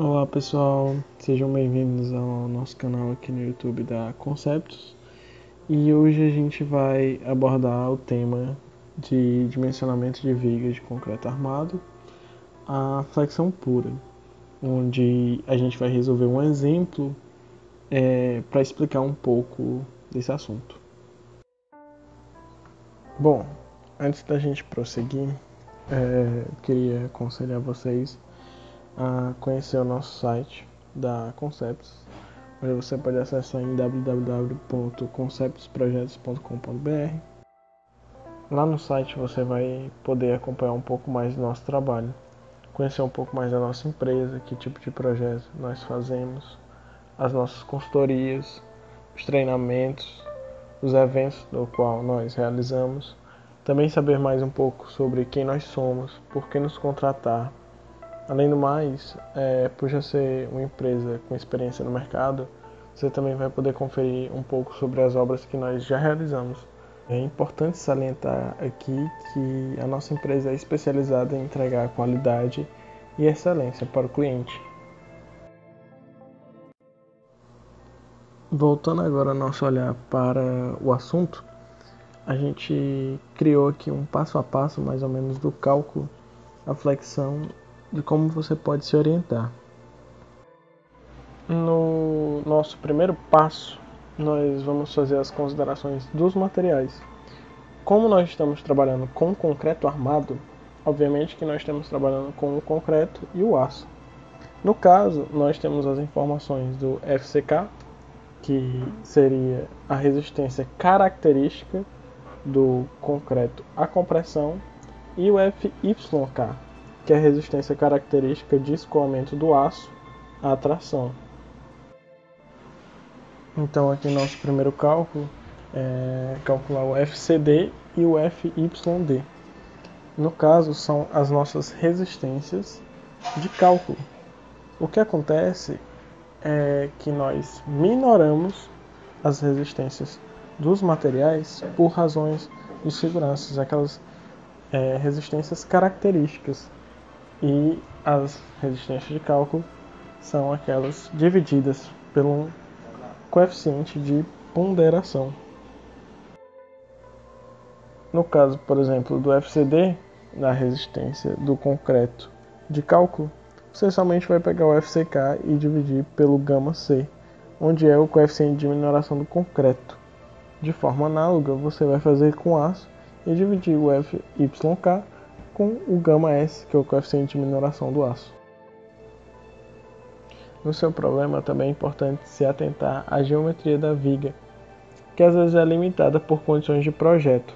Olá pessoal, sejam bem-vindos ao nosso canal aqui no YouTube da Conceptos. E hoje a gente vai abordar o tema de dimensionamento de vigas de concreto armado, a flexão pura, onde a gente vai resolver um exemplo para explicar um pouco desse assunto. Bom, antes da gente prosseguir, queria aconselhar vocês a conhecer o nosso site da Conceptos, onde você pode acessar em www.conceptosprojetos.com.br. Lá no site você vai poder acompanhar um pouco mais do nosso trabalho, conhecer um pouco mais da nossa empresa, que tipo de projeto nós fazemos, as nossas consultorias, os treinamentos, os eventos do qual nós realizamos, também saber mais um pouco sobre quem nós somos, por que nos contratar. Além do mais, por já ser uma empresa com experiência no mercado, você também vai poder conferir um pouco sobre as obras que nós já realizamos. É importante salientar aqui que a nossa empresa é especializada em entregar qualidade e excelência para o cliente. Voltando agora nosso olhar para o assunto, a gente criou aqui um passo a passo mais ou menos do cálculo, a flexão, de como você pode se orientar. No nosso primeiro passo, nós vamos fazer as considerações dos materiais. Como nós estamos trabalhando com concreto armado, obviamente que nós estamos trabalhando com o concreto e o aço. No caso, nós temos as informações do FCK, que seria a resistência característica do concreto à compressão, e o FYK, que é a resistência característica de escoamento do aço à tração. Então aqui nosso primeiro cálculo é calcular o FCD e o FYD. No caso, são as nossas resistências de cálculo. O que acontece é que nós minoramos as resistências dos materiais por razões de segurança, aquelas resistências características, e as resistências de cálculo são aquelas divididas pelo coeficiente de ponderação. No caso, por exemplo, do FCD, na resistência do concreto de cálculo, você somente vai pegar o FCK e dividir pelo γC, onde é o coeficiente de minoração do concreto. De forma análoga, você vai fazer com aço e dividir o FYK com o γS, que é o coeficiente de minoração do aço. No seu problema, também é importante se atentar à geometria da viga, que às vezes é limitada por condições de projeto.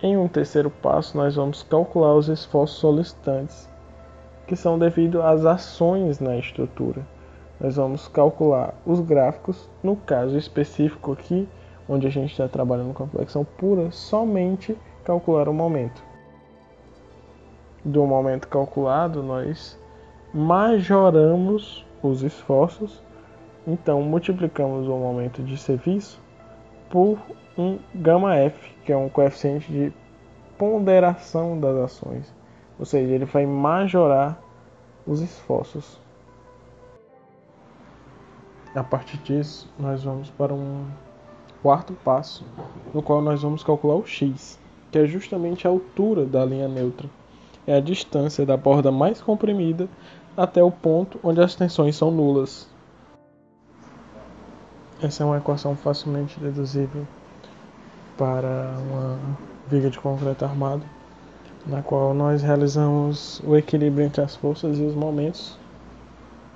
Em um terceiro passo, nós vamos calcular os esforços solicitantes, que são devido às ações na estrutura. Nós vamos calcular os gráficos, no caso específico aqui, onde a gente está trabalhando com a flexão pura, somente calcular o momento. Do momento calculado, nós majoramos os esforços, então multiplicamos o momento de serviço por um γF, que é um coeficiente de ponderação das ações, ou seja, ele vai majorar os esforços. A partir disso, nós vamos para um quarto passo, no qual nós vamos calcular o x, que é justamente a altura da linha neutra. É a distância da borda mais comprimida até o ponto onde as tensões são nulas. Essa é uma equação facilmente deduzível para uma viga de concreto armado, na qual nós realizamos o equilíbrio entre as forças e os momentos,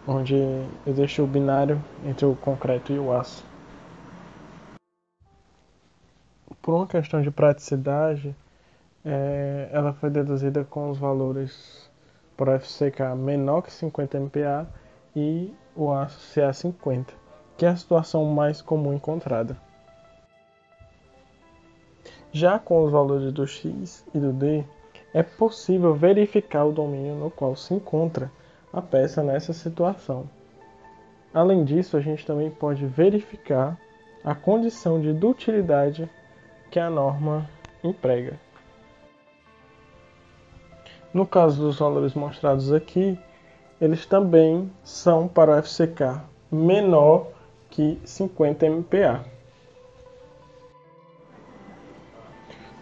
onde eu deixo o binário entre o concreto e o aço. Por uma questão de praticidade, ela foi deduzida com os valores para o FCK menor que 50 MPa e o aço CA50, que é a situação mais comum encontrada. Já com os valores do x e do d, é possível verificar o domínio no qual se encontra a peça nessa situação. Além disso, a gente também pode verificar a condição de dutilidade que a norma emprega. No caso dos valores mostrados aqui, eles também são para o FCK menor que 50 MPa.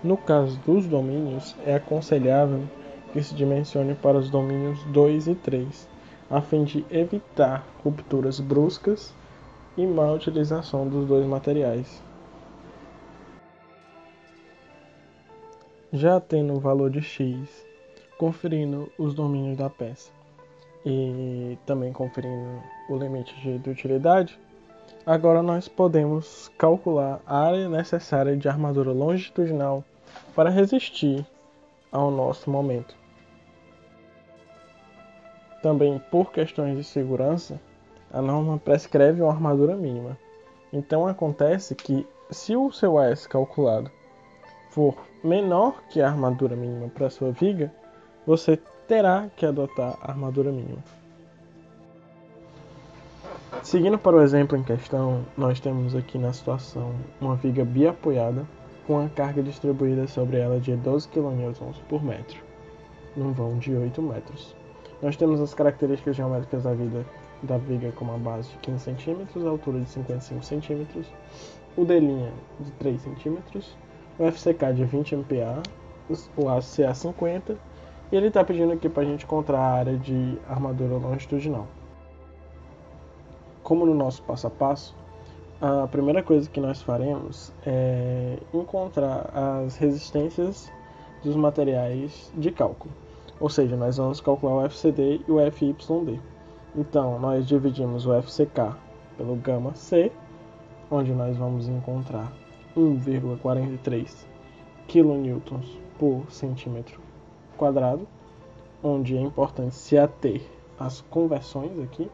No caso dos domínios, é aconselhável que se dimensione para os domínios 2 e 3, a fim de evitar rupturas bruscas e má utilização dos dois materiais. Já tendo o valor de x, conferindo os domínios da peça e também conferindo o limite de utilidade, agora nós podemos calcular a área necessária de armadura longitudinal para resistir ao nosso momento. Também, por questões de segurança, a norma prescreve uma armadura mínima. Então acontece que, se o seu AS calculado for menor que a armadura mínima para sua viga, você terá que adotar a armadura mínima. Seguindo para o exemplo em questão, nós temos aqui na situação uma viga biapoiada com a carga distribuída sobre ela de 12 kN por metro, num vão de 8 metros. Nós temos as características geométricas da viga como a base de 15 cm, a altura de 55 cm, o D' de 3 cm, o FCK de 20 MPa, o ACA 50, e ele está pedindo aqui para a gente encontrar a área de armadura longitudinal. Como no nosso passo a passo, a primeira coisa que nós faremos é encontrar as resistências dos materiais de cálculo. Ou seja, nós vamos calcular o FCD e o FYD. Então, nós dividimos o FCK pelo gama C, onde nós vamos encontrar 1,43 kN por centímetro quadrado, onde é importante se ater às conversões aqui,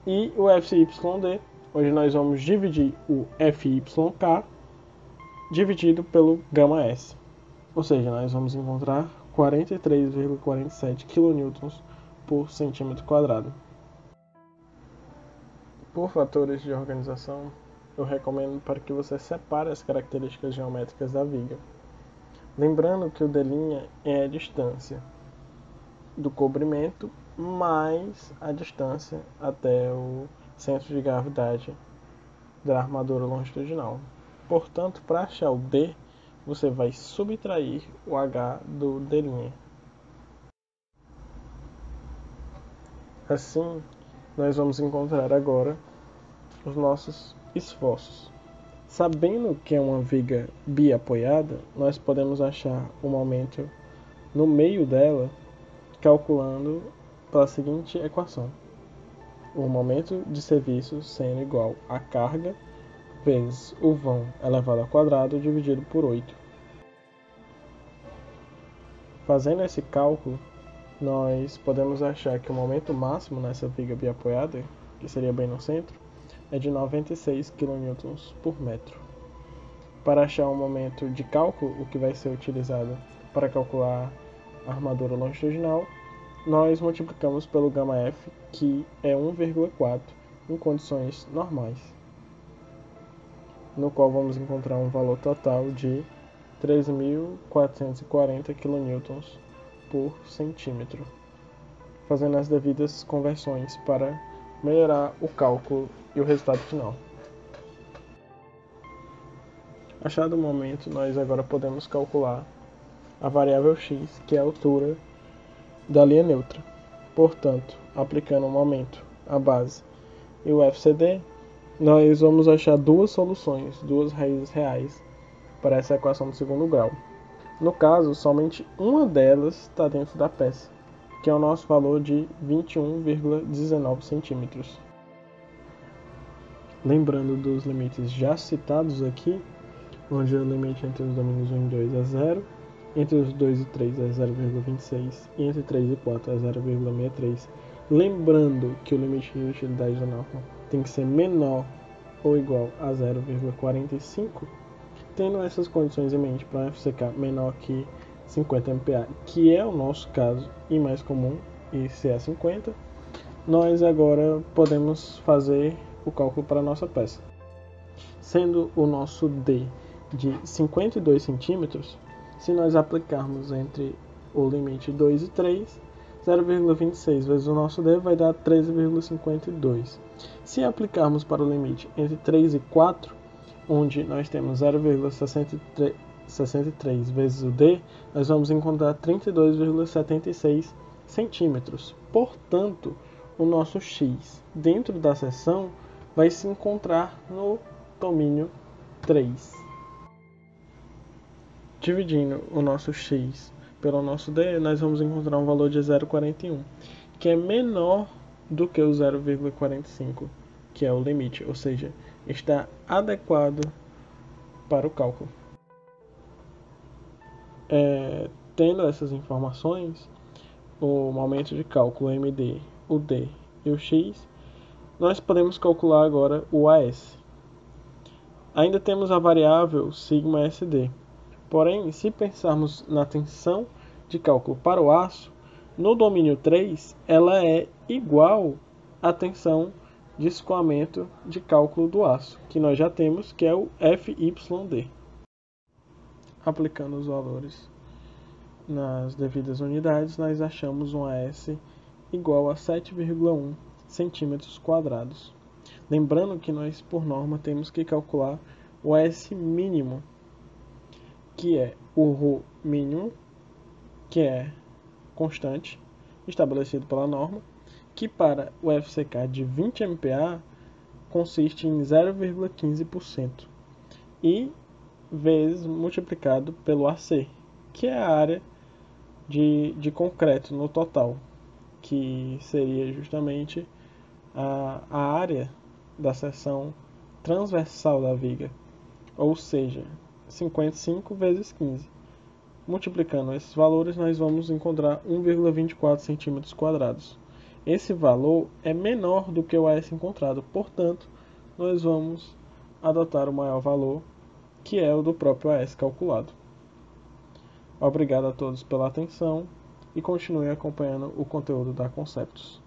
e o FYD, onde nós vamos dividir o FYK dividido pelo gama S. Ou seja, nós vamos encontrar 43,47 kN por centímetro quadrado. Por fatores de organização, eu recomendo para que você separe as características geométricas da viga. Lembrando que o D' é a distância do cobrimento mais a distância até o centro de gravidade da armadura longitudinal. Portanto, para achar o D, você vai subtrair o H do D'. Assim, nós vamos encontrar agora os nossos esforços. Sabendo que é uma viga biapoiada, nós podemos achar o momento no meio dela calculando pela seguinte equação: o momento de serviço sendo igual a carga vezes o vão elevado ao quadrado dividido por 8. Fazendo esse cálculo, nós podemos achar que o momento máximo nessa viga biapoiada, que seria bem no centro, é de 96 kN por metro. Para achar o momento de cálculo, o que vai ser utilizado para calcular a armadura longitudinal, nós multiplicamos pelo gama F, que é 1,4 em condições normais, no qual vamos encontrar um valor total de 3.440 kN por centímetro, fazendo as devidas conversões para melhorar o cálculo e o resultado final. Achado o momento, nós agora podemos calcular a variável x, que é a altura da linha neutra. Portanto, aplicando o momento, a base e o FCD, nós vamos achar duas soluções, duas raízes reais para essa equação do segundo grau. No caso, somente uma delas está dentro da peça, que é o nosso valor de 21,19 centímetros. Lembrando dos limites já citados aqui, onde o limite entre os domínios 1 e 2 é 0, entre os 2 e 3 é 0,26 e entre 3 e 4 é 0,63. Lembrando que o limite de utilidade da norma tem que ser menor ou igual a 0,45, tendo essas condições em mente para um FCK menor que 50 MPa, que é o nosso caso e mais comum, e CA 50, nós agora podemos fazer o cálculo para a nossa peça. Sendo o nosso D de 52 centímetros, se nós aplicarmos entre o limite 2 e 3, 0,26 vezes o nosso D vai dar 13,52. Se aplicarmos para o limite entre 3 e 4, onde nós temos 0,63 vezes o D, nós vamos encontrar 32,76 centímetros. Portanto, o nosso x dentro da seção vai se encontrar no domínio 3. Dividindo o nosso x pelo nosso D, nós vamos encontrar um valor de 0,41, que é menor do que o 0,45, que é o limite, ou seja, está adequado para o cálculo. Tendo essas informações, o momento de cálculo MD, o D e o X, nós podemos calcular agora o AS. Ainda temos a variável σSD. Porém, se pensarmos na tensão de cálculo para o aço, no domínio 3, ela é igual à tensão de escoamento de cálculo do aço, que nós já temos, que é o FYD. Aplicando os valores nas devidas unidades, nós achamos um AS igual a 7,1 centímetros quadrados. Lembrando que nós, por norma, temos que calcular o AS mínimo, que é o ρ mínimo, que é constante, estabelecido pela norma, que para o FCK de 20 MPa consiste em 0,15%, e vezes multiplicado pelo AC, que é a área de concreto no total, que seria justamente a área da seção transversal da viga, ou seja, 55 vezes 15. Multiplicando esses valores, nós vamos encontrar 1,24 centímetros quadrados. Esse valor é menor do que o AS encontrado, portanto, nós vamos adotar o maior valor, que é o do próprio AS calculado. Obrigado a todos pela atenção e continuem acompanhando o conteúdo da Conceptus.